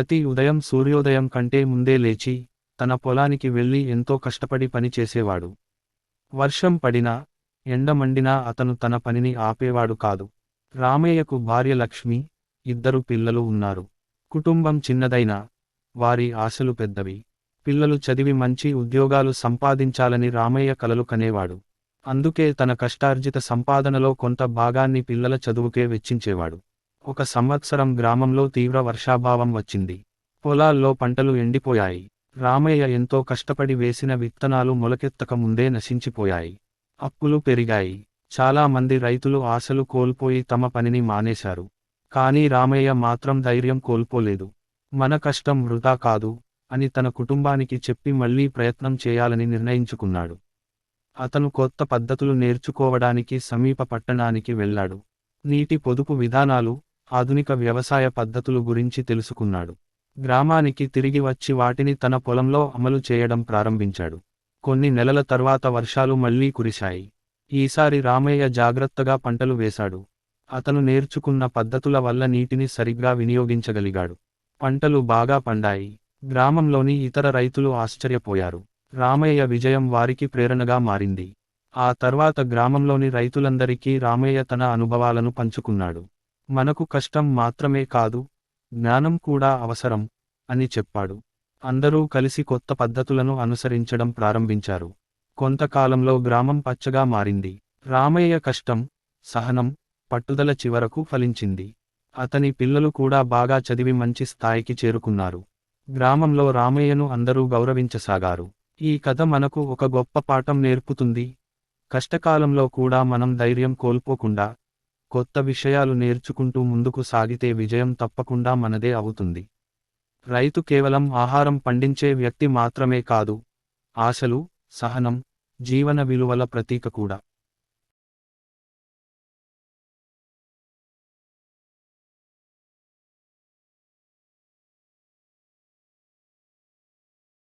ప్రతి ఉదయం సూర్యోదయం కంటే ముందే లేచి, తన పొలానికి వెళ్లి ఎంతో కష్టపడి పని చేసేవాడు. వర్షం పడినా, ఎండ మండినా అతను తన పనిని ఆపేవాడు కాదు. రామయ్యకు భార్య లక్ష్మి, 2 పిల్లలు ఉన్నారు. కుటుంబం చిన్నదైనా, వారి ఆశలు పెద్దవి. పిల్లలు చదివి మంచి ఉద్యోగాలు సంపాదించాలని రామయ్య కలలు కనేవాడు. అందుకే తన కష్టార్జిత సంపాదనలో కొంత భాగాన్ని పిల్లల చదువుకే వెచ్చించేవాడు. ఒక సంవత్సరం గ్రామంలో తీవ్ర వర్షాభావం వచ్చింది. పొలాల్లో పంటలు ఎండిపోయాయి. రామయ్య ఎంతో కష్టపడి వేసిన విత్తనాలు మొలకెత్తక ముందే నశించిపోయాయి. అప్పులు పెరిగాయి. చాలా మంది రైతులు ఆశలు కోల్పోయి తమ పనిని మానేశారు. కానీ రామయ్య మాత్రం ధైర్యం కోల్పోలేదు. మన కష్టం వృధా కాదు అని తన కుటుంబానికి చెప్పి మళ్లీ ప్రయత్నం చేయాలని నిర్ణయించుకున్నాడు. అతను కొత్త పద్ధతులు నేర్చుకోవడానికి సమీప పట్టణానికి వెళ్ళాడు. నీటి పొదుపు విధానాలు, ఆధునిక వ్యవసాయ పద్ధతులు గురించి తెలుసుకున్నాడు. గ్రామానికి తిరిగి వచ్చి వాటిని తన పొలంలో అమలు చేయడం ప్రారంభించాడు. కొన్ని నెలల తర్వాత వర్షాలు మళ్లీ కురిశాయి. ఈసారి రామయ్య జాగ్రత్తగా పంటలు వేశాడు. అతను నేర్చుకున్న పద్ధతుల వల్ల నీటిని సరిగ్గా వినియోగించగలిగాడు. పంటలు బాగా పండాయి. గ్రామంలోని ఇతర రైతులు ఆశ్చర్యపోయారు. రామయ్య విజయం వారికి ప్రేరణగా మారింది. ఆ తర్వాత గ్రామంలోని రైతులందరికీ రామయ్య తన అనుభవాలను పంచుకున్నాడు. మనకు కష్టం మాత్రమే కాదు, జ్ఞానం కూడా అవసరం అని చెప్పాడు. అందరూ కలిసి కొత్త పద్ధతులను అనుసరించడం ప్రారంభించారు. కొంతకాలంలో గ్రామం పచ్చగా మారింది. రామయ్య కష్టం, సహనం, పట్టుదల చివరకు ఫలించింది. అతని పిల్లలు కూడా బాగా చదివి మంచి స్థాయికి చేరుకున్నారు. గ్రామంలో రామయ్యను అందరూ గౌరవించసాగారు. ఈ కథ మనకు ఒక గొప్ప పాఠం నేర్పుతుంది. కష్టకాలంలో కూడా మనం ధైర్యం కోల్పోకుండా, కొత్త విషయాలు నేర్చుకుంటూ ముందుకు సాగితే విజయం తప్పకుండా మనదే అవుతుంది. రైతు కేవలం ఆహారం పండించే వ్యక్తి మాత్రమే కాదు, ఆశలు, సహనం, జీవన విలువల ప్రతీక కూడా.